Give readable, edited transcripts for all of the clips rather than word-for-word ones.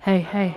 Hey, hey.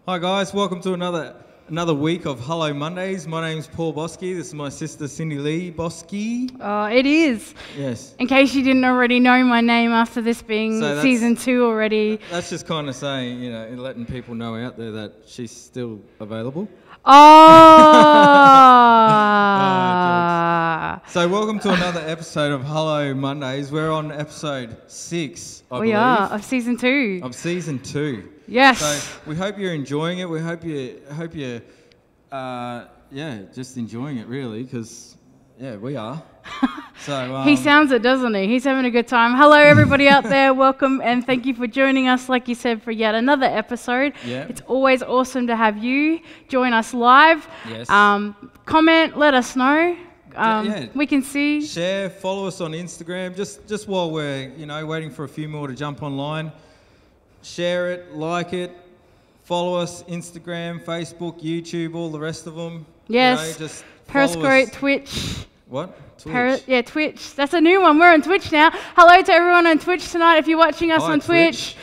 Hi guys, welcome to another week of Hello Mondays. My name's Paul Bosky. This is my sister Cindy-Leigh Bosky. It is. Yes. In case you didn't already know my name after this being season 2 already. That's just kind of saying, you know, letting people know out there that she's still available. So welcome to another episode of Hello Mondays. We're on episode 6, I believe. We are, of season 2. Of season 2. Yes. So we hope you're enjoying it. We hope you're just enjoying it really, because we are. So he sounds it, doesn't he? He's having a good time. Hello, everybody out there. Welcome, and thank you for joining us, like you said, for yet another episode. Yeah. It's always awesome to have you join us live. Yes. Comment, let us know. We can see. Share, follow us on Instagram. Just while we're waiting for a few more to jump online. Share it, like it, follow us Instagram, Facebook, YouTube, all the rest of them. Yes. Just Periscope, Twitch. What? Twitch. Twitch. That's a new one. We're on Twitch now. Hello to everyone on Twitch tonight. If you're watching us on Twitch,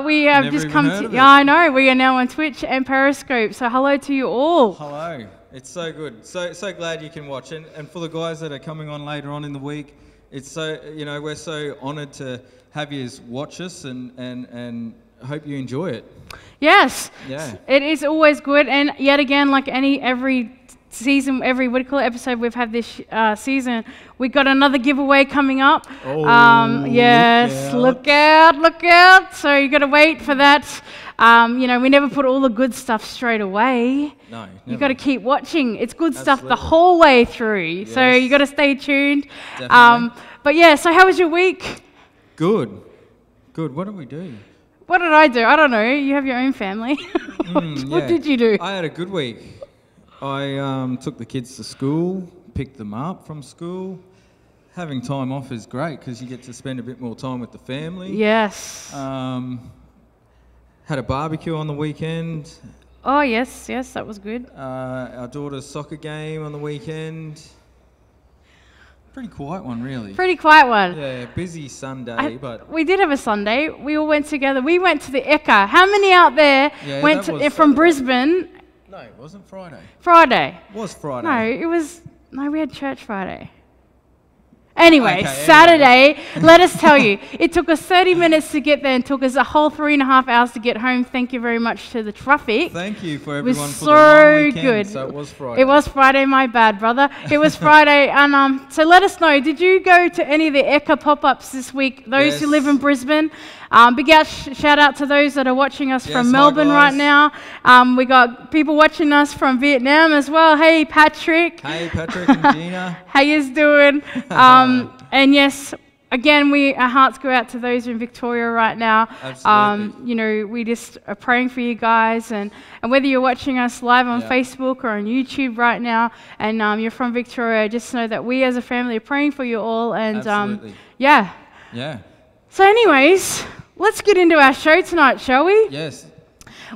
we have just come to. Yeah, I know. We are now on Twitch and Periscope. So hello to you all. Hello. It's so good. So glad you can watch. And for the guys that are coming on later on in the week, it's so we're so honoured to have you watch us and hope you enjoy it. Yes. Yeah. It is always good, and yet again, like every season, every episode we've had this season, we got another giveaway coming up. Oh, yes, look out. So you got to wait for that. We never put all the good stuff straight away. No, you got to keep watching. It's good stuff the whole way through. Yes. So you got to stay tuned. Definitely. But yeah, so how was your week? Good. What did we do? What did I do? I don't know. You have your own family. What did you do? I had a good week. I took the kids to school, picked them up from school. Having time off is great because you get to spend a bit more time with the family. Yes. Had a barbecue on the weekend. Oh, yes, that was good. Our daughter's soccer game on the weekend. Pretty quiet one, really. Pretty quiet one. Yeah, busy Sunday, but... We did have a Sunday. We all went together. We went to the Ekka. How many out there went from Brisbane? No, it wasn't Friday. Friday. It was Friday. No, it was... No, we had church Friday. Anyway, okay, Saturday, let us tell you, it took us 30 minutes to get there and took us a whole 3.5 hours to get home. Thank you very much to the traffic. Thank you for everyone for so the long weekend. Good. So it was Friday. It was Friday, my bad, brother. It was Friday. And so let us know, did you go to any of the Ekka pop-ups this week? Those who live in Brisbane? Big shout out to those that are watching us from Melbourne right now. We got people watching us from Vietnam as well. Hey, Patrick. Hey, Patrick and Gina. How yous doing? And yes, again, our hearts go out to those in Victoria right now. Absolutely. We just are praying for you guys. And whether you're watching us live on Facebook or on YouTube right now, and you're from Victoria, just know that we as a family are praying for you all. And Absolutely. Yeah. So anyways, let's get into our show tonight, shall we? Yes.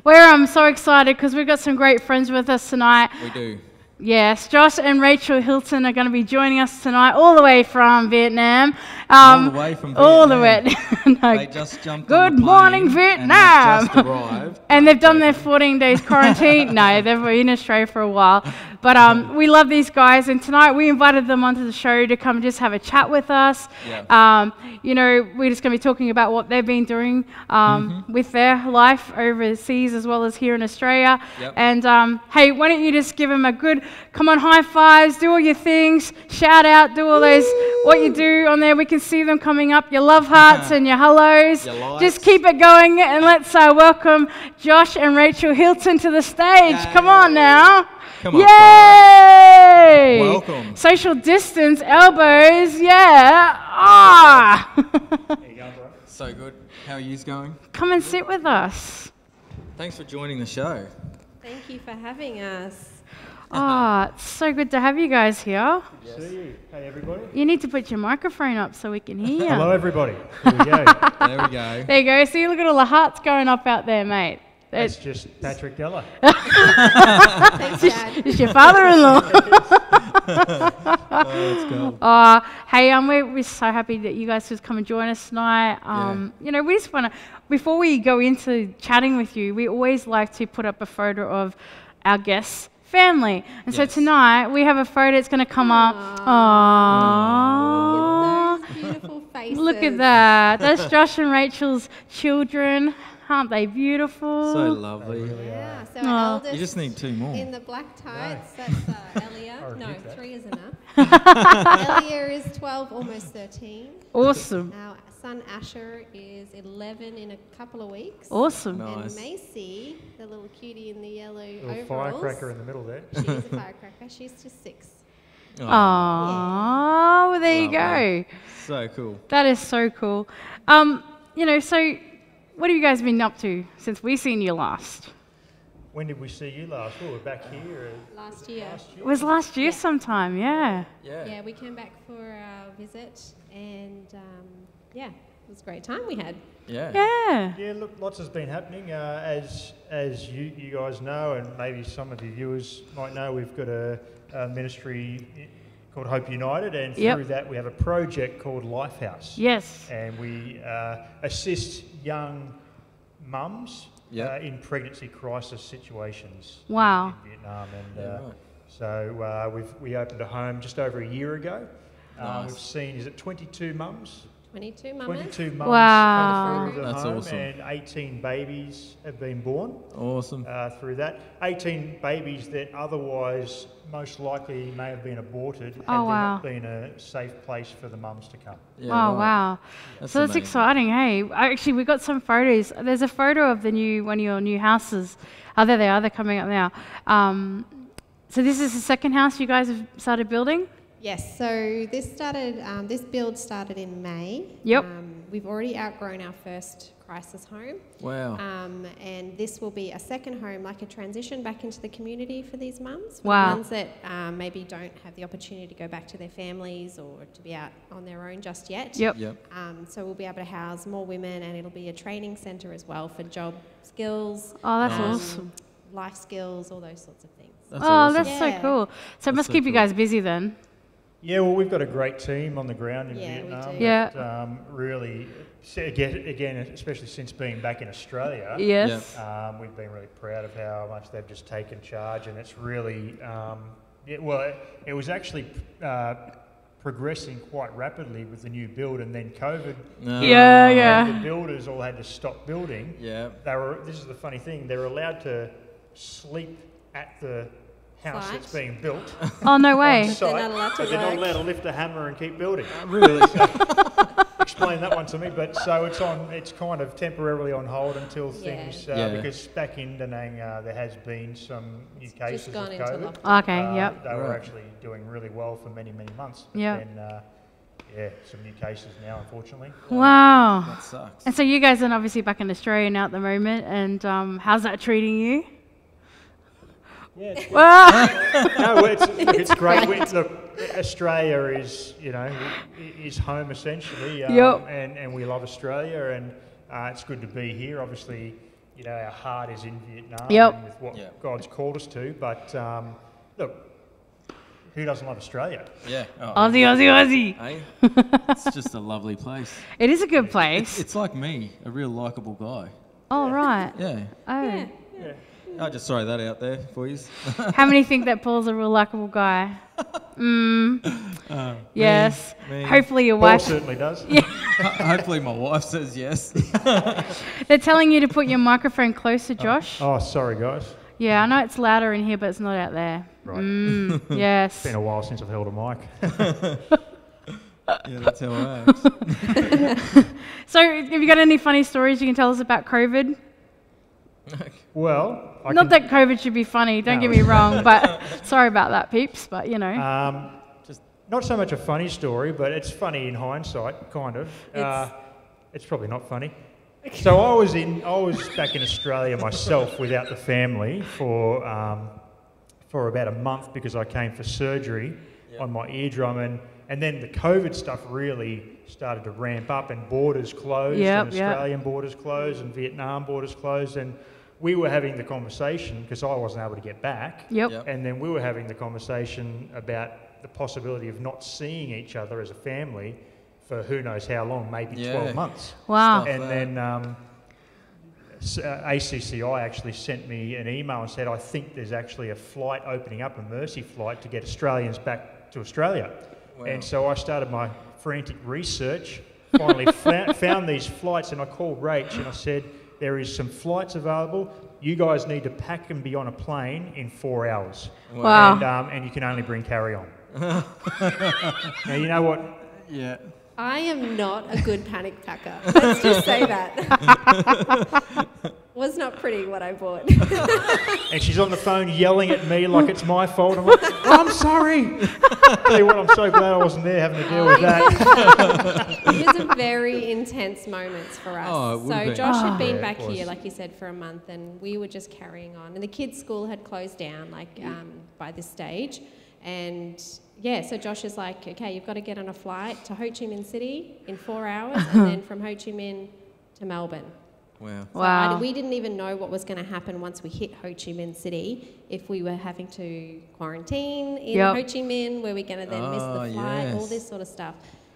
I'm so excited because we've got some great friends with us tonight. We do. Yes, Josh and Rachel Hilton are going to be joining us tonight, all the way from Vietnam. All the way from Vietnam. All the way. No. They just jumped Good on the morning, plane Vietnam. And just arrived. And they've done their 14 days quarantine. No, they've been in Australia for a while. But we love these guys, and tonight we invited them onto the show to come just have a chat with us. Yeah. We're just going to be talking about what they've been doing with their life overseas as well as here in Australia. Yep. And hey, why don't you just give them a good, come on, high fives, do all your things, shout out, do all those, what you do on there. We can see them coming up, your love hearts and your hellos. Just keep it going, and let's welcome Josh and Rachel Hilton to the stage. Yay. Come on now. Come on, yay! guys. Welcome. Social distance, elbows, yeah. Ah! There you go, bro. So good. How are you going? Come and sit with us. Thanks for joining the show. Thank you for having us. It's so good to have you guys here. Good to see you. Hey, everybody. You need to put your microphone up so we can hear you. Hello, everybody. Here we go. There we go. There you go. See, look at all the hearts going up out there, mate. That's just Patrick Della. Thanks, Dad. It's your father-in-law. Let's go. Hey, we're so happy that you guys just come and join us tonight. We just want to, before we go into chatting with you, we always like to put up a photo of our guests' family. And so tonight we have a photo that's going to come up. Aww. Look at those beautiful faces. Look at that. That's Josh and Rachel's children. Aren't they beautiful? So lovely. Yeah, so our eldest You just need two more. in the black tights, that's Elia. No, 3 is enough. Elia is 12, almost 13. Awesome. Our son Asher is 11 in a couple of weeks. Awesome. Nice. And Macy, the little cutie in the yellow Little overalls. firecracker in the middle there. She is a firecracker. She's just 6. Oh, well, there you go. So cool. That is so cool. So what have you guys been up to since we seen you last? When did we see you last? Well, we're back here. Last year. It was last year sometime, yeah. Yeah, we came back for our visit, and it was a great time we had. Yeah. Yeah, look, lots has been happening. As you guys know, and maybe some of your viewers might know, we've got a ministry called Hope United, and through that we have a project called Lifehouse. Yes. And we assist young mums in pregnancy crisis situations. Wow. In Vietnam, and so we opened a home just over a year ago. Nice. We've seen, is it 22 mums 22 mamas. 22 mums Wow. come through the That's home, awesome. and 18 babies have been born Awesome. through that. 18 babies that otherwise most likely may have been aborted had Oh, there wow. not been a safe place for the mums to come. Yeah, Oh, right. wow. That's So that's amazing. exciting, hey. Actually, we got some photos. There's a photo of one of your new houses. Oh, there they are. They're coming up now. So this is the second house you guys have started building? Yes, so this build started in May. Yep. We've already outgrown our first crisis home. Wow. And this will be a second home, like a transition back into the community for these mums. For Wow. the ones that maybe don't have the opportunity to go back to their families or to be out on their own just yet. Yep. Yep. So we'll be able to house more women, and it'll be a training centre as well for job skills, Oh, that's Nice. awesome. life skills, all those sorts of things. That's Oh, awesome. that's so Yeah. cool. So it That's must so keep you cool. guys busy then. Yeah, well, we've got a great team on the ground in Yeah, we Vietnam. do. Yeah. That, really, again, especially since being back in Australia, Yes. we've been really proud of how much they've just taken charge, and it's really, it was actually progressing quite rapidly with the new build, and then COVID. Yeah, yeah. And the builders all had to stop building. Yeah. This is the funny thing, they're allowed to sleep at the house Site. that's being built. Oh, no on way. site, They're not allowed to but they're not work. allowed to lift a hammer and keep building. Really? Explain that one to me. But so it's kind of temporarily on hold until Yeah. things Yeah. because back in Da Nang there has been some new cases Just gone of into COVID. lockdown. Okay, yep. They were Right. actually doing really well for many months. But Yeah. then, some new cases now, unfortunately. Wow. That sucks. And so you guys are obviously back in Australia now at the moment, and how's that treating you? Yeah, it's, Wow. no, it's great. Look, Australia is home essentially, Yep. and we love Australia, and it's good to be here. Obviously, our heart is in Vietnam Yep. and with what Yep. God's called us to. But look, who doesn't love Australia? Yeah. Oh, Aussie, Aussie, Aussie. Hey? It's just a lovely place. It is a good place. It's like me, a real likable guy. Oh, right. Yeah. Oh. Yeah. I'll just throw that out there for you. How many think that Paul's a real likable guy? Yes. me. Hopefully your Paul wife. certainly does. Hopefully my wife says yes. They're telling you to put your microphone closer, Josh. Oh, sorry, guys. Yeah, I know it's louder in here, but it's not out there. Right. Yes. It's been a while since I've held a mic. Yeah, that's how I act. So, have you got any funny stories you can tell us about COVID? Well, Not that COVID should be funny, don't get me wrong, but sorry about that, peeps, but you know. Not so much a funny story, but it's funny in hindsight, kind of. It's probably not funny. So I was back in Australia myself without the family for about a month because I came for surgery on my eardrum, and then the COVID stuff really started to ramp up, and borders closed, and Australian borders closed, and Vietnam borders closed, and we were having the conversation because I wasn't able to get back. Yep. And then we were having the conversation about the possibility of not seeing each other as a family for who knows how long, maybe 12 months. Wow. Stuff. And then ACCI actually sent me an email and said, I think there's actually a flight opening up, a Mercy flight, to get Australians back to Australia. Wow. And so I started my frantic research, finally found these flights, and I called Rach and I said, there is some flights available. You guys need to pack and be on a plane in 4 hours. Wow. And you can only bring carry-on. Now, you know what? Yeah. I am not a good panic packer. Let's just say that. Was not pretty what I bought. And she's on the phone yelling at me like it's my fault. I'm like, I'm sorry. Tell you what, I'm so glad I wasn't there having to deal with that. It was a very intense moments for us. Oh, it would so be. Josh had been Yeah, back it was. here, like you said, for a month, and we were just carrying on. And the kids' school had closed down, by this stage. And yeah, so Josh is like, okay, you've got to get on a flight to Ho Chi Minh City in 4 hours, and then from Ho Chi Minh to Melbourne. Wow. So Wow. we didn't even know what was going to happen once we hit Ho Chi Minh City, if we were having to quarantine in Ho Chi Minh, were we going to then miss the flight, all this sort of stuff.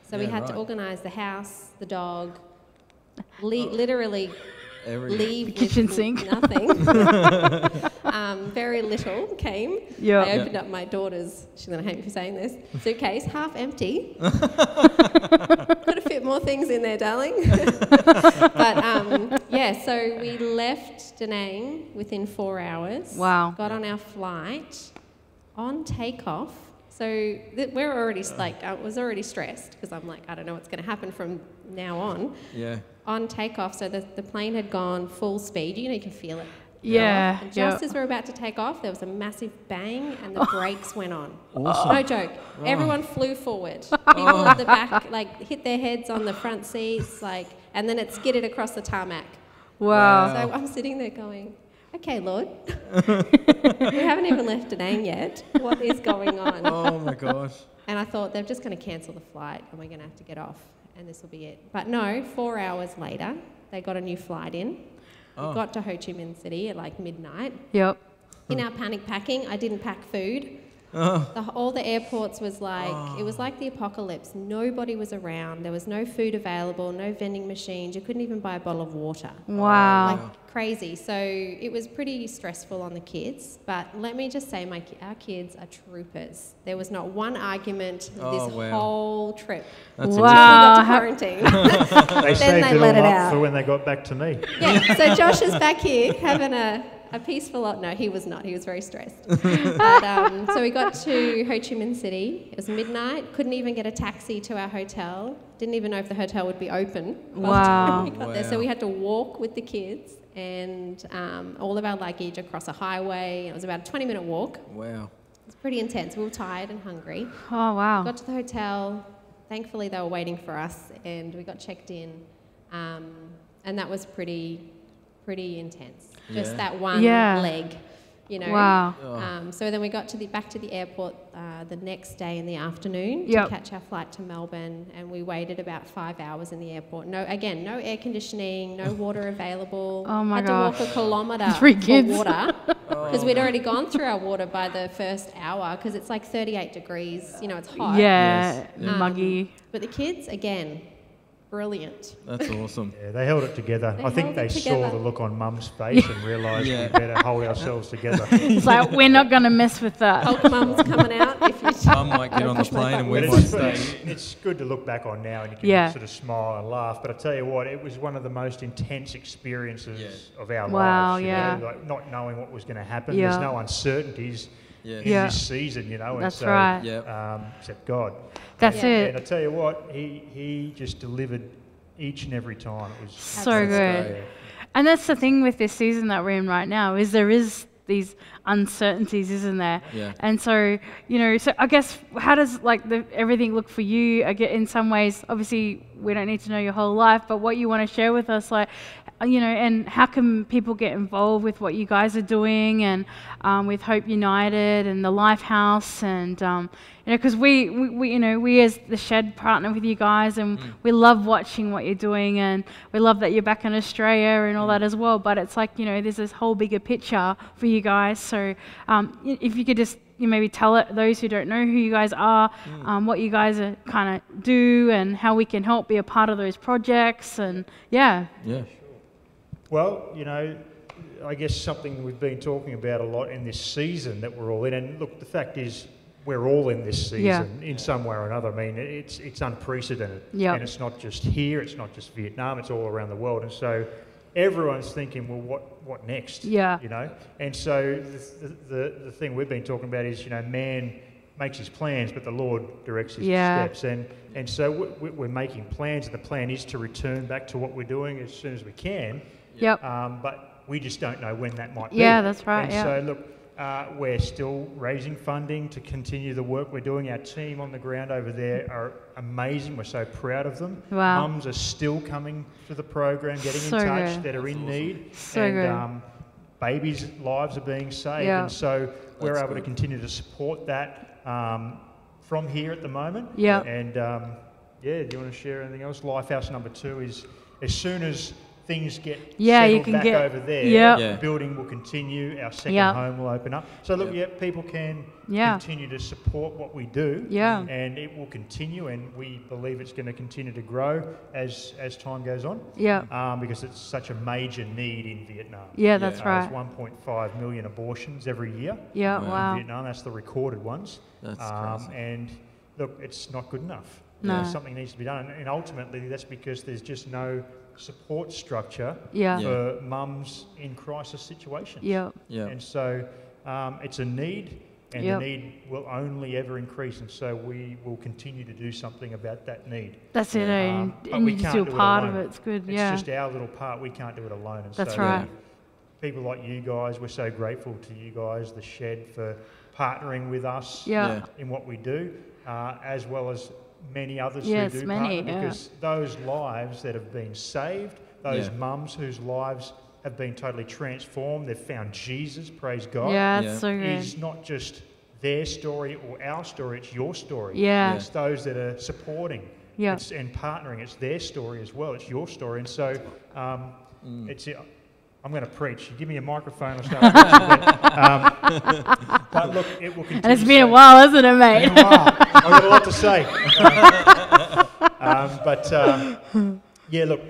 So we had to organise the house, the dog, literally leave The kitchen with sink. nothing. very little came. Yeah. I opened up my daughter's, she's going to hate me for saying this, suitcase, half empty. Could have fit more things in there, darling. But yeah, so we left Da Nang within 4 hours. Wow. Got on our flight. On takeoff. So we're already like, I was already stressed because I'm like, I don't know what's going to happen from now on. Yeah. On takeoff, so the plane had gone full speed. You know, you can feel it. Yeah. And just as we're about to take off, there was a massive bang and the brakes went on. Awesome. No joke. Everyone flew forward. People at the back like hit their heads on the front seats, like, and then it skidded across the tarmac. Wow. So I'm sitting there going, okay, Lord, we haven't even left Da Nang yet. What is going on? Oh my gosh. And I thought they're just going to cancel the flight and we're going to have to get off and this will be it. But no, 4 hours later, they got a new flight in. We got to Ho Chi Minh City at like midnight. Yep. In our panic packing, I didn't pack food. All the airports was like, it was like the apocalypse. Nobody was around. There was no food available, no vending machines. You couldn't even buy a bottle of water. Wow. Like crazy. So it was pretty stressful on the kids. But let me just say, our kids are troopers. There was not one argument this whole trip. That's Until we got to quarantine. They saved they it let all it up out. for when they got back to me. Yeah, so Josh is back here having a peaceful lot. No, he was not. He was very stressed. But, so we got to Ho Chi Minh City. It was midnight. Couldn't even get a taxi to our hotel. Didn't even know if the hotel would be open by the time we got there. So we had to walk with the kids and all of our luggage across a highway. It was about a 20-minute walk. Wow. It was pretty intense. We were tired and hungry. Oh, wow. Got to the hotel. Thankfully, they were waiting for us, and we got checked in. And that was pretty intense. Just that one leg, you know. Wow. So then we got back to the airport the next day in the afternoon to catch our flight to Melbourne, and we waited about 5 hours in the airport. No air conditioning, no water available. Oh my Had gosh. to walk a kilometre Three for kids. water because we'd already gone through our water by the first hour because it's like 38 degrees. You know, it's hot. Yeah, muggy. But the kids, again, brilliant. That's awesome. Yeah, they held it together. I think held they it saw together. the look on Mum's face and realised we better hold ourselves together. It's like, we're not going to mess with that. Hulk Mum's coming out. If you Mum might get on the plane and we But might stay. it's good to look back on now and you can sort of smile and laugh. But I tell you what, it was one of the most intense experiences of our lives. You know, like not knowing what was going to happen. There's no uncertainties in this season, you know. That's and so, right. Except God. That's it. And I tell you what, he just delivered each and every time. It was So good. great. And that's the thing with this season that we're in right now, is there is these uncertainties, isn't there? Yeah. And so, you know, so I guess how does everything look for you? I get in some ways, obviously we don't need to know your whole life, but what you want to share with us, like, you know, and how can people get involved with what you guys are doing and with Hope United and the Lifehouse and, you know, because we as the Shed partner with you guys and we love watching what you're doing and we love that you're back in Australia and all that as well. But it's like, you know, there's this whole bigger picture for you guys. So if you could just maybe tell those who don't know who you guys are, what you guys kind of do and how we can help be a part of those projects and Yeah. Well, you know, I guess something we've been talking about a lot in this season that we're all in. And look, the fact is, we're all in this season in some way or another. I mean, it's unprecedented. And it's not just here, it's not just Vietnam, it's all around the world. And so everyone's thinking, well, what next? You know? And so the thing we've been talking about is, you know, man makes his plans, but the Lord directs his steps. And so we're making plans, and the plan is to return back to what we're doing as soon as we can. But we just don't know when that might be. Yeah, that's right. And so, look, we're still raising funding to continue the work we're doing. Our team on the ground over there are amazing. We're so proud of them. Wow. Mums are still coming to the program, getting in touch that are in need. Good. Babies' lives are being saved. And so we're able to continue to support that from here at the moment. And, do you want to share anything else? Lifehouse number 2 is as soon as things get you settled can back get over there, the building will continue, our second home will open up. So look, people can continue to support what we do, and it will continue, and we believe it's going to continue to grow as time goes on. Because it's such a major need in Vietnam. That's right. There's 1.5 million abortions every year. In Vietnam, that's the recorded ones. That's crazy. And look, it's not good enough. No. Something needs to be done, and ultimately that's because there's just no support structure for mums in crisis situations. And so it's a need, and the need will only ever increase, and so we will continue to do something about that need. That's it, and we you can't do do part it of alone. it. It's good. It's just our little part. We can't do it alone. And That's so right. People like you guys, we're so grateful to you guys, the Shed, for partnering with us in what we do, as well as many others who do partner, because those lives that have been saved, those mums whose lives have been totally transformed, they've found Jesus, praise God. That's so good. Is not just their story or our story, it's your story. It's those that are supporting and partnering, it's their story as well, it's your story. And so it's... I'm going to preach. You give me a microphone, I'll start preaching. But look, it will continue. And it's been a while, hasn't it, mate? It's been a while. I've got a lot to say. Look,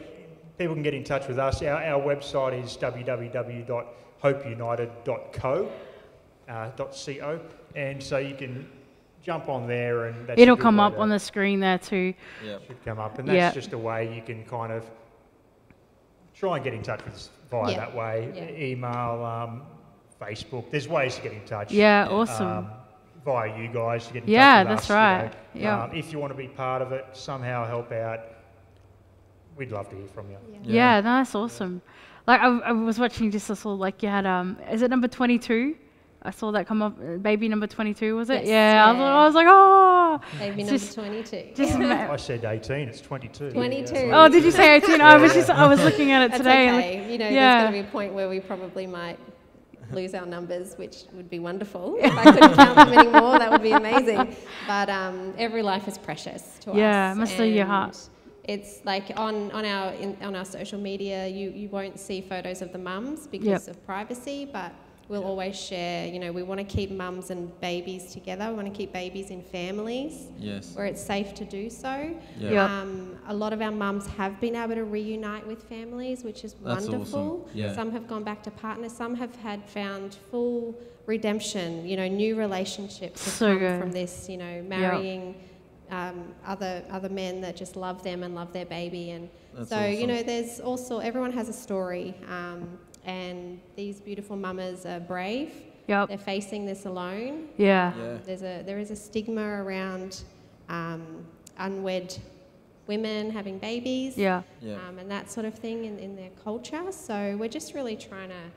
people can get in touch with us. Our website is www.hopeunited.co, and so you can jump on there, and that's it'll come up on the screen there too. Should come up, and that's just a way you can kind of try and get in touch with us via that way. Email, Facebook. There's ways to get in touch. Awesome. Via you guys to get in touch with us. That's right. If you want to be part of it, somehow help out, we'd love to hear from you. That's awesome. Like I was watching just, I saw like you had is it number 22? I saw that come up, baby number 22, was it? Yes, I was like, oh. Baby number 22. I said 18, it's 22. 22. Oh, did you say 18? I was looking at it today. Okay. There's going to be a point where we probably might lose our numbers, which would be wonderful. If I couldn't count them anymore, that would be amazing. But every life is precious to us. Yeah, it must do your heart. It's like on our social media, you won't see photos of the mums because of privacy, but we'll always share, we want to keep mums and babies together. We want to keep babies in families where it's safe to do so. A lot of our mums have been able to reunite with families, which is wonderful. Awesome. Some have gone back to partners. Some have found full redemption, new relationships have come from this, marrying other men that just love them and love their baby. And so, awesome. There's also, everyone has a story. And these beautiful mamas are brave. They're facing this alone. There is a stigma around unwed women having babies. And that sort of thing in their culture. So we're just really trying to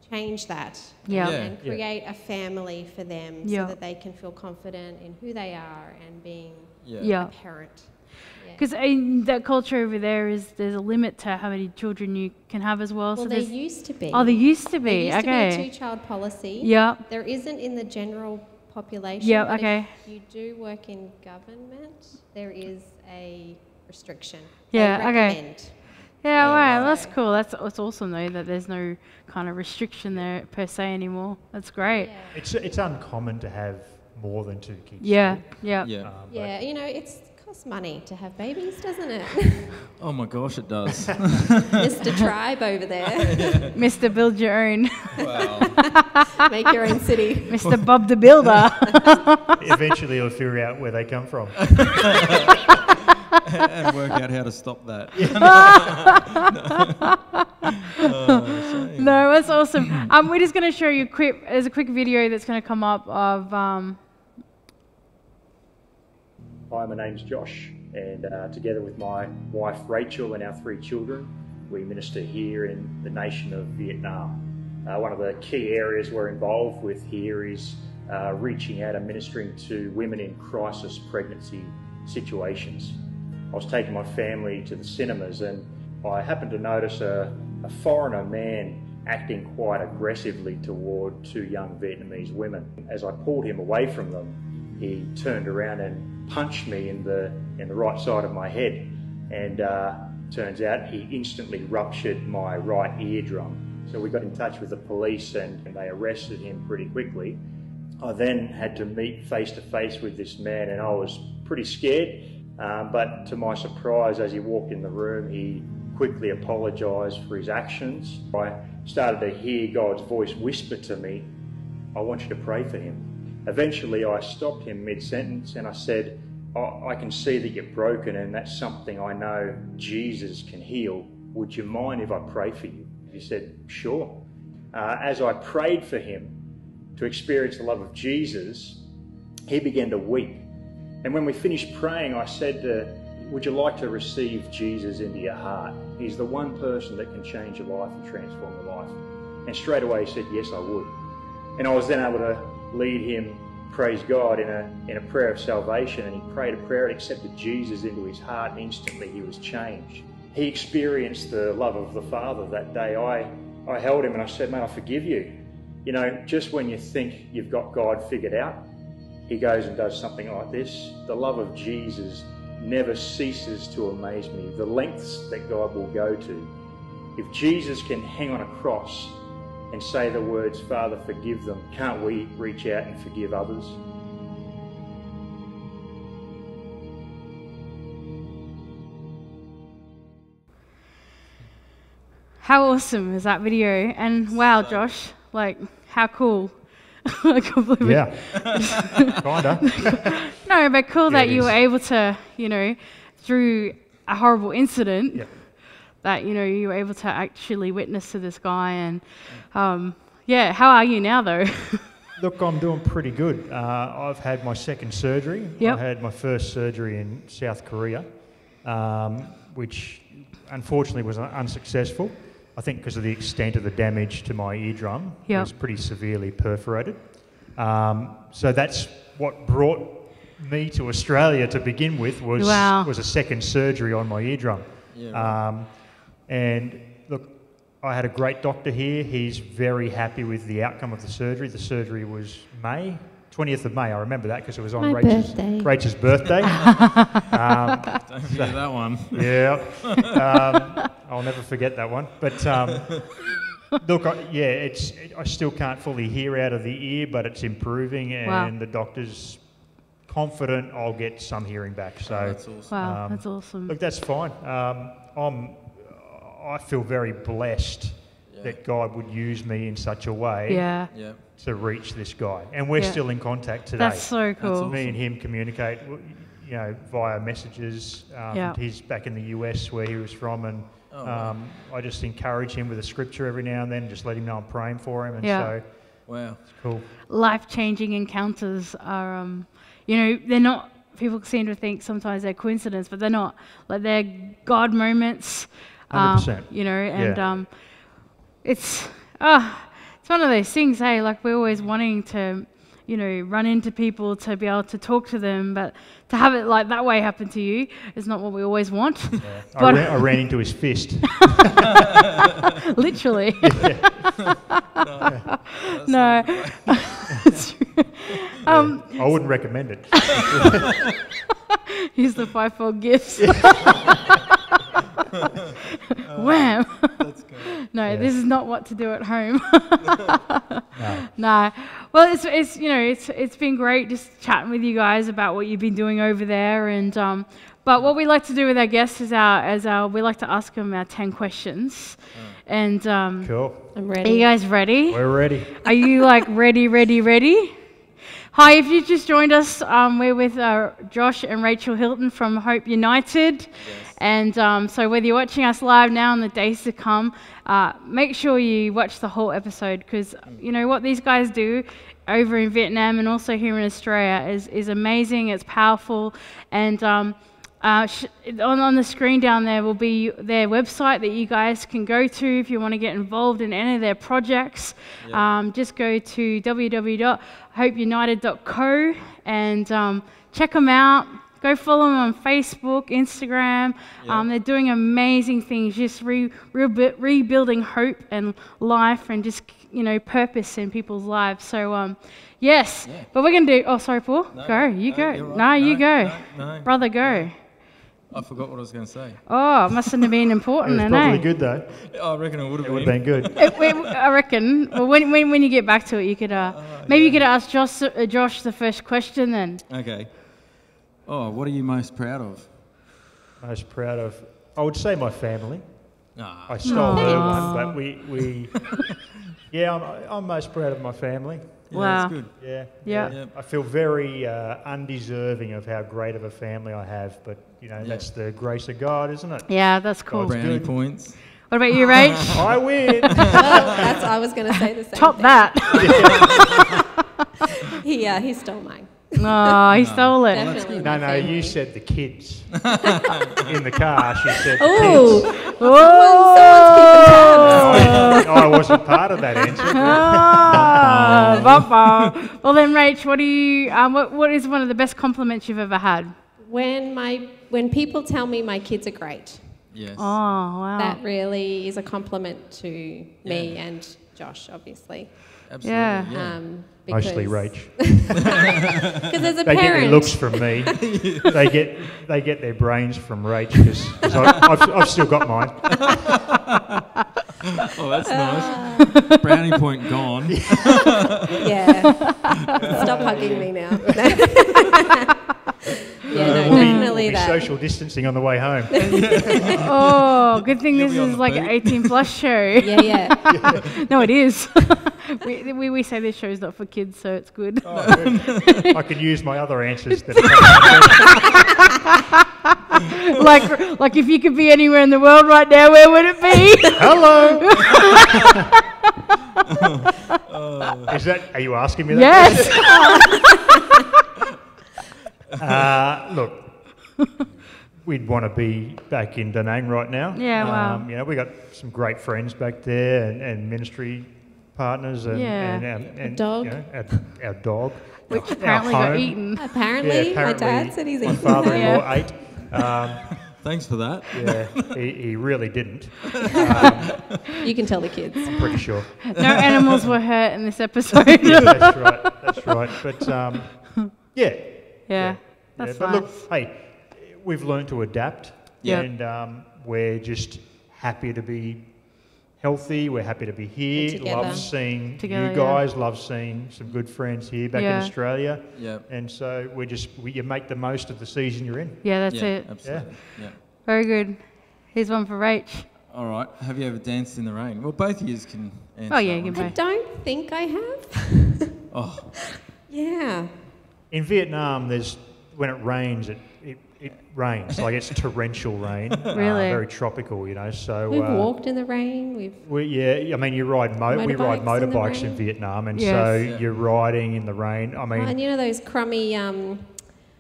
change that and create a family for them so that they can feel confident in who they are and being a parent. Because in that culture over there, there's a limit to how many children you can have as well. Well, so there used to be. Oh, there used to be. There used to be a two-child policy. There isn't in the general population. But if you do work in government, there is a restriction. Recommend. Right. That's cool. That's awesome though that there's no kind of restriction there per se anymore. That's great. It's uncommon to have more than 2 kids. It costs money to have babies, doesn't it? Oh my gosh, it does. Mr. Tribe over there. Mr. Build Your Own. Wow. Make your own city. Mr. Bob the Builder. Eventually you'll figure out where they come from. And work out how to stop that. No, that's awesome. We're just going to show you there's a quick video that's going to come up of... Hi, my name's Josh, and together with my wife Rachel and our 3 children, we minister here in the nation of Vietnam. One of the key areas we're involved with here is reaching out and ministering to women in crisis pregnancy situations. I was taking my family to the cinemas and I happened to notice a foreigner man acting quite aggressively toward 2 young Vietnamese women. As I pulled him away from them, he turned around and punched me in the right side of my head, and Turns out he instantly ruptured my right eardrum. So we got in touch with the police and they arrested him pretty quickly. I then had to meet face to face with this man and I was pretty scared. But to my surprise, as he walked in the room, he quickly apologised for his actions. I started to hear God's voice whisper to me, I want you to pray for him. Eventually I stopped him mid-sentence and I said, I can see that you're broken and that's something I know Jesus can heal. Would you mind if I pray for you? He said, sure. As I prayed for him to experience the love of Jesus, he began to weep. And when we finished praying, I said, would you like to receive Jesus into your heart? He's the one person that can change your life and transform your life. And straight away he said, yes, I would. And I was then able to lead him, praise God, in a prayer of salvation. And he prayed a prayer and accepted Jesus into his heart, and instantly he was changed. He experienced the love of the Father that day. I held him and I said, mate, I forgive you. You know, just when you think you've got God figured out, he goes and does something like this. The love of Jesus never ceases to amaze me, the lengths that God will go to. If Jesus can hang on a cross and say the words, Father, forgive them, can't we reach out and forgive others? How awesome is that video? And wow, Josh, like, how cool. I can't believe yeah. Kinda. No, but cool Yeah, that you were able to, you know, through a horrible incident, that, you know, you were able to actually witness to this guy. And yeah, how are you now though? Look, I'm doing pretty good. I've had my second surgery. Yep. I had my first surgery in South Korea, which unfortunately was unsuccessful. I think because of the extent of the damage to my eardrum. It was pretty severely perforated. So that's what brought me to Australia to begin with, was a second surgery on my eardrum. Yeah, and look, I had a great doctor here. He's very happy with the outcome of the surgery. The surgery was May, 20th of May. I remember that because it was on Rachel's birthday. Don't forget that one. Yeah. I'll never forget that one. But look, I still can't fully hear out of the ear, but it's improving, and the doctor's confident I'll get some hearing back. So that's awesome. Wow, that's awesome. Look, that's fine. I feel very blessed that God would use me in such a way to reach this guy, and we're still in contact today. That's so cool. That's awesome. Me and him communicate, you know, via messages. He's back in the US where he was from, and I just encourage him with a scripture every now and then, just let him know I'm praying for him, and so wow, it's cool. Life-changing encounters are, you know, they're not. People seem to think sometimes they're coincidence, but they're not. Like, they're God moments. 100%. You know, and it's one of those things, hey, like, we're always wanting to, you know, run into people to be able to talk to them, but to have it like that way happen to you is not what we always want. Yeah. I ran into his fist. Literally. No. I wouldn't recommend it. Use the fivefold gifts. Wham! That's good. No, this is not what to do at home. No. Well, it's you know, it's been great just chatting with you guys about what you've been doing over there, and but what we like to do with our guests is we like to ask them our 10 questions. And cool. I'm ready. Are you guys ready? We're ready. Are you like ready? Hi, if you just joined us, we're with Josh and Rachel Hilton from Hope United. Yes. And so whether you're watching us live now in the days to come, make sure you watch the whole episode, because you know what these guys do over in Vietnam and also here in Australia is amazing. It's powerful. And on the screen down there will be their website that you guys can go to if you want to get involved in any of their projects. Yep. Just go to www.hopeunited.co and check them out. Go follow them on Facebook, Instagram. Yep. They're doing amazing things, just rebuilding hope and life and just, you know, purpose in people's lives. So, yes. Yeah. But we're going to do... Oh, sorry, Paul. You go. Right. No, you go. No. Brother, go. I forgot what I was going to say. Oh, it mustn't have been important It was then, probably eh? good though. I reckon it would have It would been. have been good. I reckon. Well, when you get back to it, you could maybe you could ask Josh the first question then. Okay. Oh, what are you most proud of? Most proud of, I would say my family. Ah, I stole her one, but we yeah, I'm most proud of my family. yeah, Wow. that's good. Yeah. Yeah. I feel very undeserving of how great of a family I have, but you know that's the grace of God, isn't it? Yeah, that's cool. God's Brownie good. points. What about you, Rach? I win. Well, I was going to say the same Top thing. that. He stole mine. Oh, he stole it. Definitely No, my you family. said the kids in the car. She said Ooh. kids. Oh. I wasn't part of that answer. Ah, bumper. Well then, Rach, what do you? What is one of the best compliments you've ever had? When people tell me my kids are great, Yes. Oh, wow. that really is a compliment to me and Josh, obviously. Absolutely. Yeah. Mostly Rach. Because as a They get their parent, looks from me. They get their brains from Rach because I've still got mine. Oh, that's nice. Brownie point gone. yeah. Stop hugging me now. Yeah, no, We'll definitely be that. social distancing on the way home. Oh, good thing You'll this be on is the like an boot. 18 plus show. Yeah. No, it is. we say this show's not for kids, so it's good. Oh, good. I could use my other answers. like if you could be anywhere in the world right now, where would it be? Hello. Are you asking me that? Yes. Look, we'd want to be back in Da Nang right now. Yeah, wow. You know, we got some great friends back there and ministry partners and, Yeah. and Dog. You know, our dog. Which our apparently got home. eaten. Apparently, my dad said he's my eaten. father-in-law ate. Thanks for that. Yeah, he really didn't. You can tell the kids. I'm pretty sure. No animals were hurt in this episode. That's right. That's right. But yeah. Yeah, that's but nice. look, hey, we've learned to adapt, Yeah. and we're just happy to be healthy. We're happy to be here. And together. Love seeing Together, you guys. Love seeing some good friends here back in Yeah. Australia. Yep. And so you make the most of the season you're in. Yeah, that's Yeah, it. absolutely. Yeah. Very good. Here's one for Rach. All right. Have you ever danced in the rain? Well, both of you can answer. Oh, yeah, that you one. I can don't think I have. Oh, Yeah. In Vietnam, when it rains, it rains like it's torrential rain. Really? Very tropical, you know. So We've walked in the rain. We've I mean, you ride we ride Motorbikes in the motorbikes in rain. Vietnam, and Yes. so Yeah. you're riding in the rain. I mean, and you know those crummy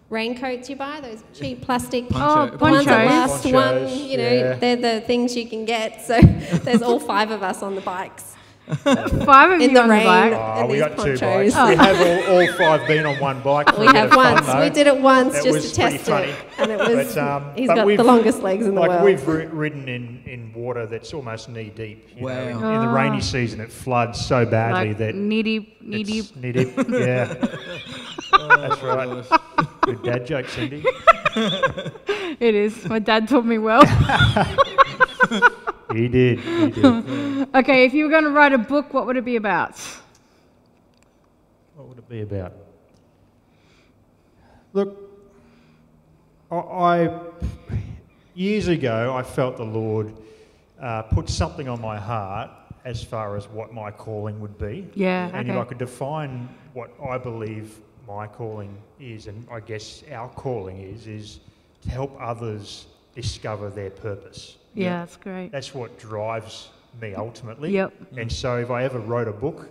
raincoats you buy, those cheap plastic Poncho- ones that ponchos. last one. Ponchos, You know, yeah. they're the things you can get. So there's all 5 of us on the bikes 5 of in you the on rain. the bike. and we these got 2 ponchos. bikes. We have all 5 been on one bike. For We a bit have of fun, once. though. We did it once That just was to pretty test funny. it, and it was. But He's got we've- the longest legs in the Like world. we've ridden in water that's almost knee deep. You know, Wow. in the rainy season, it floods so badly Like that knee deep. it's knee deep. Yeah, that's right. Good dad joke, Cindy. It is. My dad taught me well. He did. Okay, if you were going to write a book, what would it be about? What would it be about? Look, I years ago I felt the Lord put something on my heart as far as what my calling would be. Yeah, And if okay. I could define what I believe my calling is, and I guess our calling is to help others discover their purpose. Yeah, that's great. That's what drives me ultimately. Yep. And so if I ever wrote a book,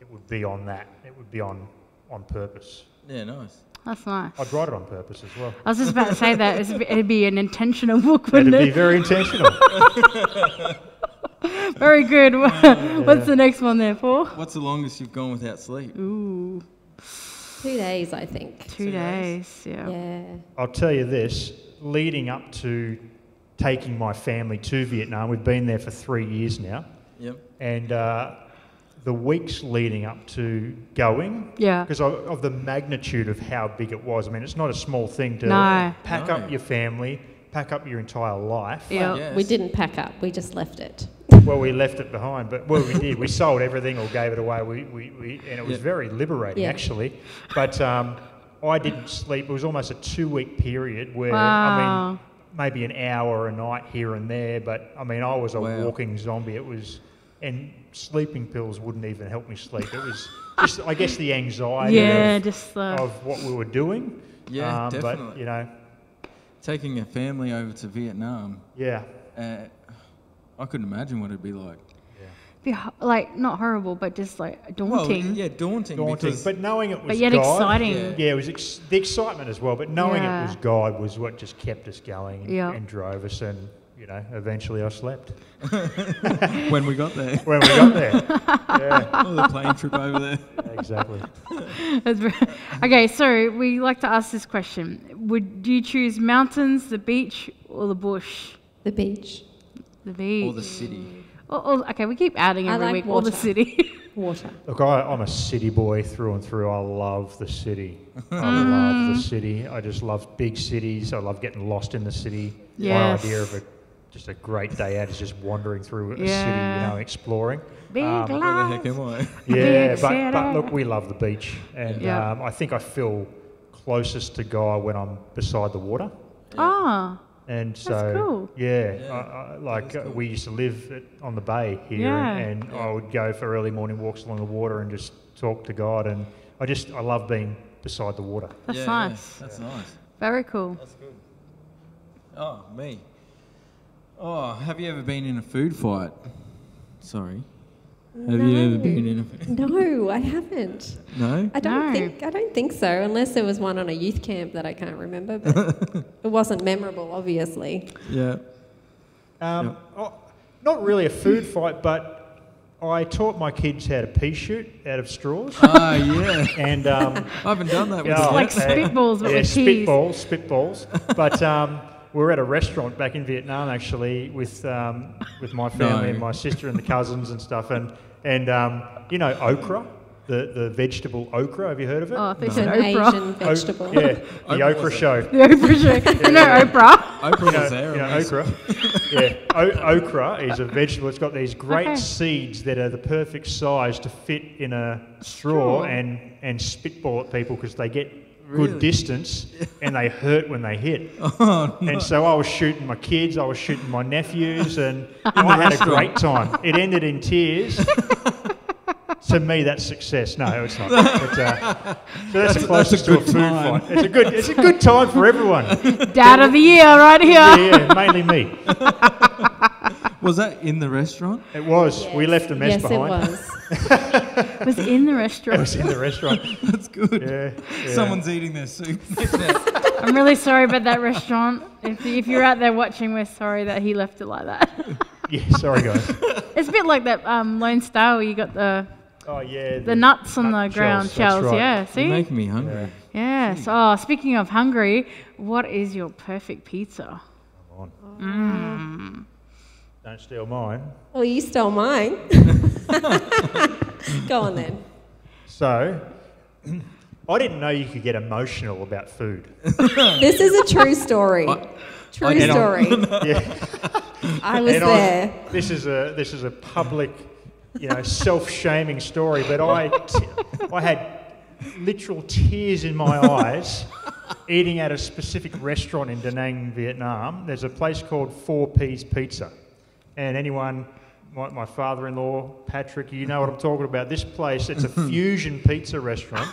it would be on that. It would be on purpose. yeah, nice. That's nice. I'd write it on purpose as well. I was just about to say that. It'd be an intentional book, wouldn't It'd be it? very intentional. Very good. What's the next one there, Paul? What's the longest you've gone without sleep? Ooh, 2 days, I think. 2 days. Yeah. Yeah. I'll tell you this, leading up to taking my family to Vietnam, we've been there for 3 years now, Yep. and the weeks leading up to going, Yeah. because of the magnitude of how big it was. I mean, it's not a small thing to No. pack No. up your family, pack up your entire life. Yeah. Yes. We didn't pack up. We just left it. Well, we left it behind, but we did. We sold everything or gave it away. And it was very liberating, actually. But I didn't sleep. It was almost a 2-week period where, I mean, maybe an hour a night here and there. But, I mean, I was a walking zombie. It was, and sleeping pills wouldn't even help me sleep. It was just, I guess, the anxiety of what we were doing. Yeah, definitely. But, you know. Taking a family over to Vietnam. Yeah. I couldn't imagine what it'd be like. Like, not horrible, but just like daunting. Well, daunting. But knowing it was but yet God, exciting. Yeah, it was the excitement as well. But knowing it was God was what just kept us going and drove us. And you know, eventually I slept. When we got there. When we got there. Yeah. Oh, the plane trip over there. Yeah, exactly. Okay, so we like to ask this question: would you choose mountains, the beach, or the bush? The beach. The beach. Or the city. Okay, we keep adding every week. Water. Or the city. Water. Look, I'm a city boy through and through. I love the city. I love the city. I just love big cities. I love getting lost in the city. Yes. My idea of just a great day out is just wandering through a city, you know, exploring. Big Where the heck am I? Yeah, but look, we love the beach. And I think I feel closest to God when I'm beside the water. And so, that's cool. We used to live on the bay here, and I would go for early morning walks along the water and just talk to God. And I love being beside the water. That's nice. That's nice. Very cool. That's good. Oh, me. Oh, have you ever been in a food fight? Sorry. Have you ever been in a food? No, I haven't. No? I don't think so, unless there was one on a youth camp that I can't remember, but it wasn't memorable, obviously. Yeah. Not really a food fight, but I taught my kids how to pea shoot out of straws. Ah, yeah. And I haven't done that before. It's like spitballs, but with peas. Spitballs. But we were at a restaurant back in Vietnam, actually, with my family and my sister and the cousins and stuff. And you know, okra, the vegetable okra. Have you heard of it? Oh, I think It's an Asian vegetable. The Oprah show. The Oprah show. You know Oprah? Oprah was there. Okra. Okra is a vegetable. It's got these great seeds that are the perfect size to fit in a straw and spitball at people because they get good distance and they hurt when they hit. Oh, no. And so I was shooting my kids, I was shooting my nephews, and I had a great time. It ended in tears. To me, that's success. No, it's not. So that's the closest to a food fight. It's a good time for everyone. Dad of the year right here. Yeah, mainly me. Was that in the restaurant? It was. Yes. We left a mess behind. Yes, it was. It was in the restaurant. It was in the restaurant. That's good. Yeah. Someone's eating their soup. I'm really sorry about that restaurant. If you're out there watching, we're sorry that he left it like that. Yeah, sorry guys. It's a bit like that Lone Star where you got the nuts on the ground shells. Right. Yeah, see? You're making me hungry. Yes. Oh, speaking of hungry, what is your perfect pizza? Come on. Don't steal mine. Well, you stole mine. Go on then. So, I didn't know you could get emotional about food. This is a true story. True story. I was there. This is a public, self-shaming story. But I had literal tears in my eyes eating at a specific restaurant in Da Nang, Vietnam. There's a place called 4 Ps Pizza, and anyone. My father-in-law, Patrick, you know what I'm talking about. This place, it's a fusion pizza restaurant,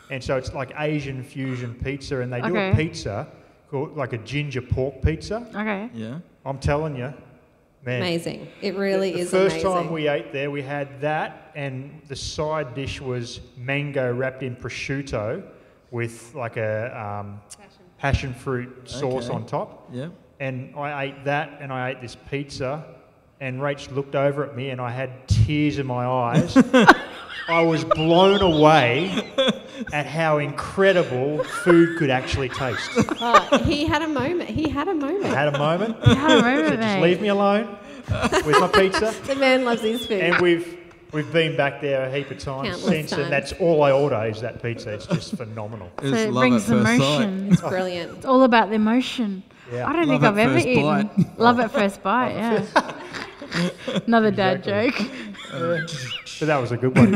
and so it's like Asian fusion pizza, and they do a pizza called like a ginger pork pizza. Okay. Yeah. I'm telling you, man. Amazing. It really is amazing. The first amazing. time we ate there, we had that, and the side dish was mango wrapped in prosciutto with like a passion fruit sauce on top. Yeah. And I ate that, and I ate this pizza. And Rach looked over at me and I had tears in my eyes. I was blown away at how incredible food could actually taste. He had a moment. I had a moment. You had a moment, So just leave me alone with my pizza. The man loves his food. And we've been back there a heap of times Countless since, times. and that's all I order is that pizza. It's just phenomenal. So it brings emotion. It's brilliant. It's all about the emotion. Yeah. I don't think I've ever eaten. Love at first bite, yeah. Another dad joke. But that was a good one.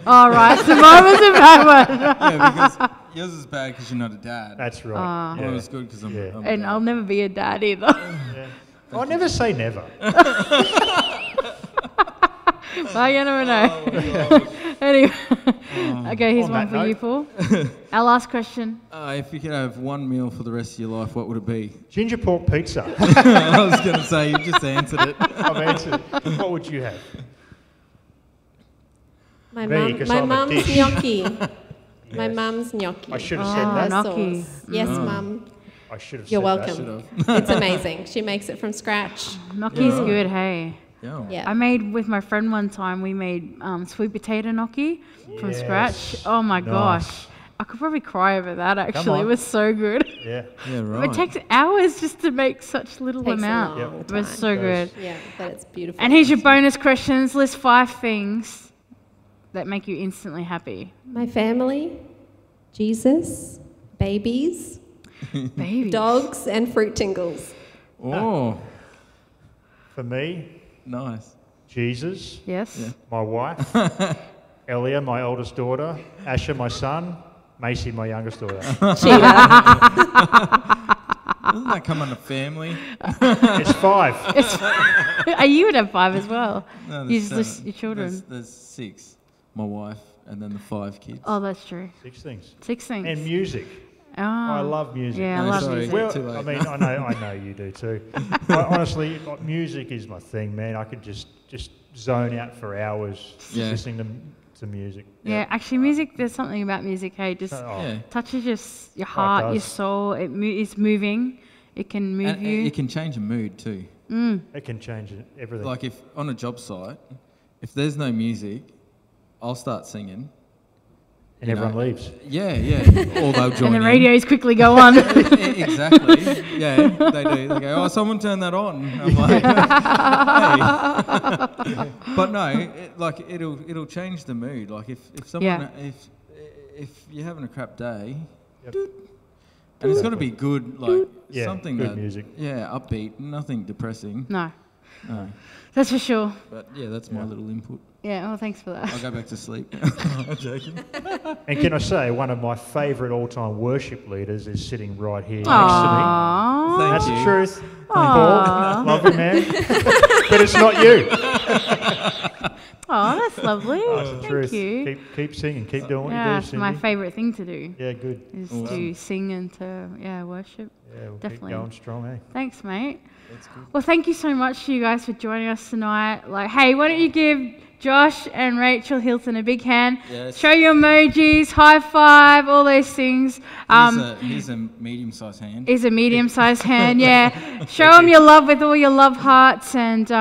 All right, so mine was a bad one. Yeah, because yours is bad because you're not a dad. That's right. Mine was good because I'm a And dad. I'll never be a dad either. Yeah. I never say never. Well, you never know. Anyway, okay, here's one for you, Paul. Our last question. If you could have one meal for the rest of your life, what would it be? Ginger pork pizza. I was going to say, you just answered it. I've answered it. What would you have? My Me, 'cause my I'm a mum's dish. gnocchi. My Yes. mum's gnocchi. I should have said Oh, that. gnocchi. Sauce. Yes, mum. I should have You're said that. welcome. It's amazing. She makes it from scratch. Gnocchi's good, hey. Yeah. Yeah. I made with my friend one time, we made sweet potato gnocchi from scratch. Oh my gosh. I could probably cry over that actually. It on. was so good. Yeah. Yeah, right. It takes hours just to make such little Takes a amount. long It was time. so good. Yeah, but it's beautiful. And here's your bonus questions. List 5 things that make you instantly happy. My family, Jesus, babies, Baby. dogs, and fruit tingles. Oh, For me, nice. Jesus, Yes. Yeah. my wife, Elia, my oldest daughter, Asher, my son, Macy, my youngest daughter. Cheetah. Doesn't that come under family? It's 5. You would have 5 as well. No, You there's just list 7. your children. There's 6. My wife and then the 5 kids. Oh, that's true. 6 things. 6 things. And music. Oh. I love music. Yeah, I No, love sorry. music. Well, Too late. I mean, I know you do too. Honestly, music is my thing, man. I could just zone out for hours listening to music. Yeah, actually, music. There's something about music. Hey, just Yeah. touches your heart, your does. soul. It's moving. It can move And you. it can change a mood too. It can change everything. Like if on a job site, if there's no music, I'll start singing. and you everyone know. leaves. Yeah, or they'll join And the in. radios quickly go on. Exactly. Yeah, they do. They go, oh, someone turn that on. I'm like, hey. But no, it'll change the mood. Like if someone if you're having a crap day, and it's got to be good, like something good that music. Yeah, upbeat, nothing depressing. No, No. that's for sure. But yeah, that's my little input. Yeah. Well, thanks for that. I'll go back to sleep. I'm joking. And can I say, one of my favourite all-time worship leaders is sitting right here next to Aww. me. Thank That's you. the truth. Aw. Paul, love you, man. But it's not you. Oh, that's lovely. That's the Thank truth. you. Keep singing. Keep doing what Yeah, you do, it's Cindy. my favourite thing to do. Yeah, good. Is to sing and to worship. Yeah, we'll Definitely. keep going strong, eh? Thanks, mate. That's good. Well, thank you so much to you guys for joining us tonight. Like, hey, why don't you give Josh and Rachel Hilton a big hand? Yes. Show your emojis, high five, all those things. Here's a medium-sized hand. Is a medium-sized hand, yeah. Show them your love with all your love hearts and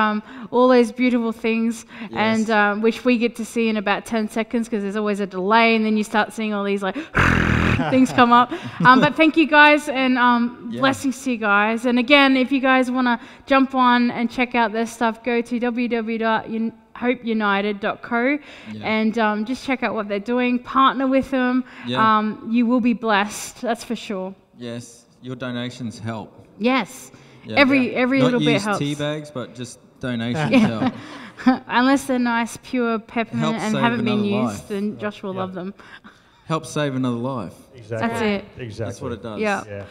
all those beautiful things, Yes. and which we get to see in about 10 seconds because there's always a delay, and then you start seeing all these like things come up. But thank you guys, and blessings to you guys. And again, if you guys want to jump on and check out their stuff, go to www.hopeunited.co and just check out what they're doing. Partner with them. Yeah. You will be blessed. That's for sure. Yes, your donations help. Yes. Yeah. Every Not little bit use helps. tea bags, but just donations help. Unless they're nice, pure peppermint Helps and save haven't been another used, life. then Josh will love them. Help save another life. Exactly. That's it. Exactly. That's what it does. Yeah. Yeah.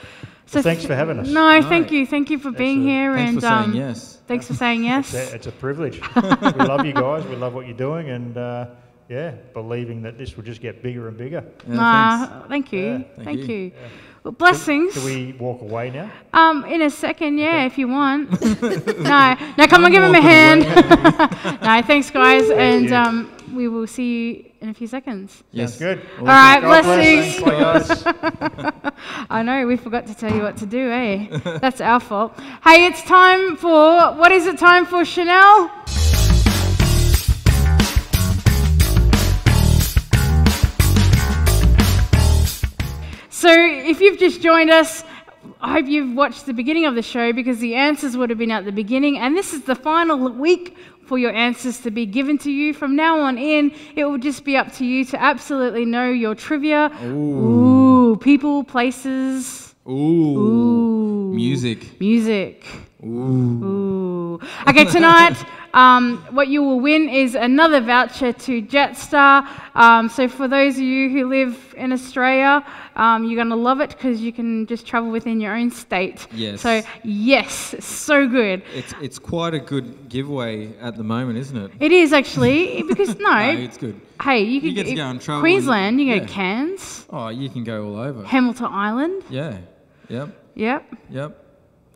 So Well, thanks for having us. No, thank you. Thank you for being Excellent. here. Thanks and for saying yes. Thanks for saying yes. It's a privilege. We love you guys. We love what you're doing, and believing that this will just get bigger and bigger. Yeah, thanks. Thank you. Yeah. Thank you. Yeah. Well, blessings. Do we walk away now? In a second, if you want. No, come on, give him a hand. No, thanks, guys, Thank and we will see you in a few seconds. Yes. Sounds good. All right, God blessings. bless. Bye, guys. I know, we forgot to tell you what to do, eh? That's our fault. Hey, it's time for, what is it time for, Chanel? So if you've just joined us, I hope you've watched the beginning of the show because the answers would have been at the beginning, and this is the final week for your answers to be given to you. From now on in, it will just be up to you to absolutely know your trivia. Ooh, people, places. Ooh. Music. Ooh. Okay, tonight, what you will win is another voucher to Jetstar. So for those of you who live in Australia, you're going to love it because you can just travel within your own state. Yes. So, yes, so good. It's quite a good giveaway at the moment, isn't it? It is actually, because No, it's good. Hey, you get to go and travel. Queensland, you go to Cairns. Oh, you can go all over. Hamilton Island. Yeah. Yep. Yep. Yep.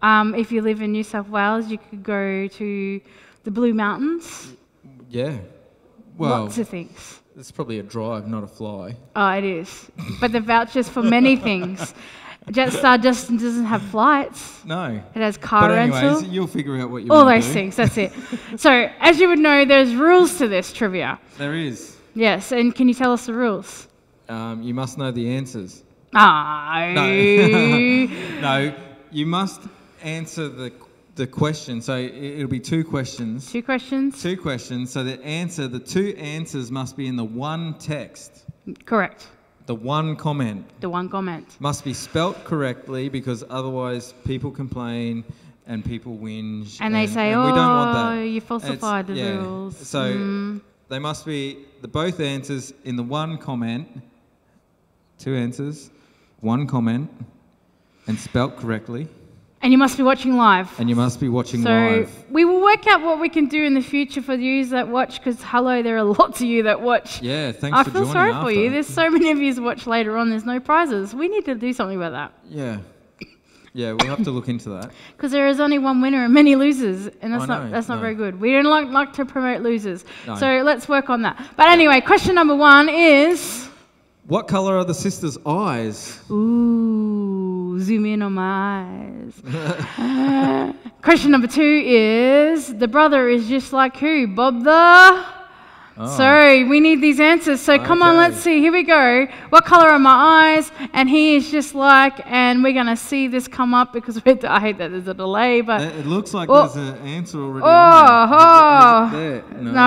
If you live in New South Wales, you could go to the Blue Mountains. Yeah. Well, lots of things. It's probably a drive, not a fly. Oh, it is. But the vouchers for many things. Jetstar just doesn't have flights. No. It has car rental. But anyways, you'll figure out what you all want to those do. things, that's it. So, as you would know, there's rules to this trivia. There is. Yes, and can you tell us the rules? You must know the answers. No. No, you must answer the question. So it'll be two questions. Two questions? Two questions. So the two answers must be in the one text. Correct. The one comment. The one comment. Must be spelt correctly because otherwise people complain and people whinge. And they say, we don't want that. You falsified the rules. So they must be both answers in the one comment. Two answers, one comment, and spelt correctly. And you must be watching live. And you must be watching live. So we will work out what we can do in the future for you that watch, because hello, there are lots of you that watch. Yeah, thanks for joining. I feel sorry for you. There's so many of you that watch later on. There's no prizes. We need to do something about that. Yeah. Yeah, we'll have to look into that. Because there is only one winner and many losers, and that's not very good. We don't like to promote losers. No. So let's work on that. But anyway, question number one is... What colour are the sisters' eyes? Ooh, zoom in on my eyes. Question number two is, the brother is just like who? Bob the... Oh. So we need these answers. So come on, let's see. Here we go. What colour are my eyes? And he is just like, and we're going to see this come up because I hate that there's a delay, but... It looks like there's an answer already on there. Is it there? No.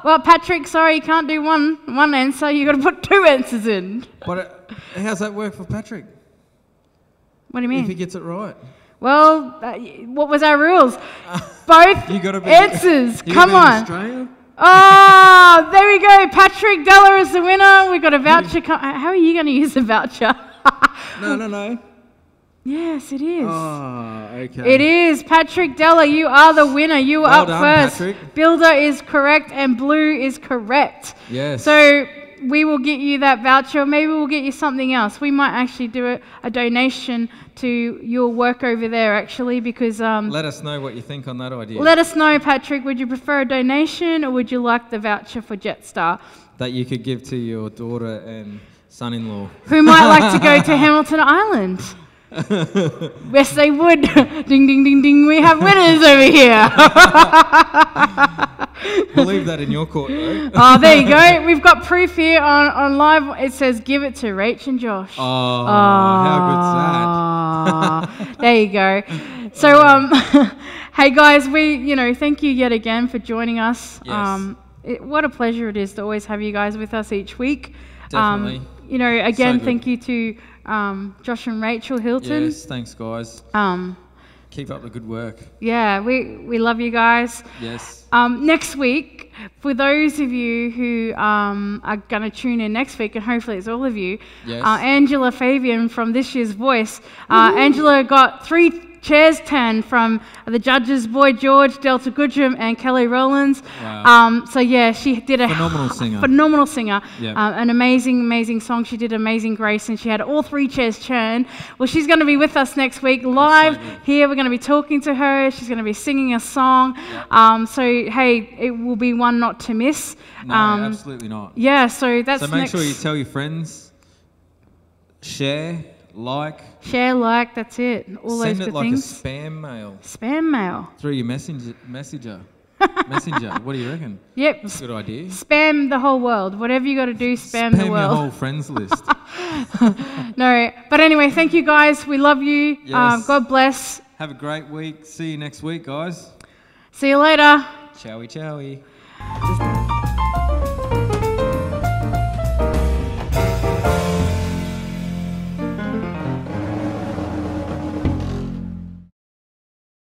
Well, Patrick, sorry, you can't do one answer. You've got to put two answers in. But how's that work for Patrick? What do you mean? If he gets it right. Well, what was our rules? Both answers. Come on. Australia? Oh, there we go. Patrick Della is the winner. We've got a voucher. How are you going to use the voucher? No. Yes, it is. Oh, okay. It is. Patrick Della, you are the winner. You are up first. Patrick. Builder is correct and blue is correct. Yes. So we will get you that voucher. Maybe we'll get you something else. We might actually do a donation to your work over there, actually, because... let us know what you think on that idea. Let us know, Patrick. Would you prefer a donation or would you like the voucher for Jetstar? That you could give to your daughter and son-in-law. Who might like to go to Hamilton Island? Yes, they would. Ding, ding, ding, ding. We have winners over here. We'll leave that in your court, though. Oh, there you go. We've got proof here on live. It says, give it to Rach and Josh. Oh, how good's that? There you go. So, hey, guys, thank you yet again for joining us. Yes. What a pleasure it is to always have you guys with us each week. Definitely. Again, thank you to Josh and Rachel Hilton. Yes, thanks, guys. Keep up the good work. Yeah, we love you guys. Yes. Next week, for those of you who are going to tune in next week, and hopefully it's all of you, yes. Angela Fabian from This Year's Voice. Angela got 3 chairs turned from the judges, Boy George, Delta Goodrum, and Kelly Rowlands. Wow. So yeah, she did a phenomenal singer. Yep. An amazing song. She did Amazing Grace, and she had all 3 chairs turned. Well, she's going to be with us next week live here. We're going to be talking to her. She's going to be singing a song. Yep. So hey, it will be one not to miss. No, absolutely not. Yeah, so that's. So make sure you tell your friends. Share, like, that's it. All those good things. Send it like a spam mail. Spam mail. Through your messenger. Messenger. What do you reckon? Yep. That's a good idea. Spam the whole world. Whatever you got to do, spam the world. Your whole friends list. No, but anyway, thank you guys. We love you. Yes. God bless. Have a great week. See you next week, guys. See you later. Chowie.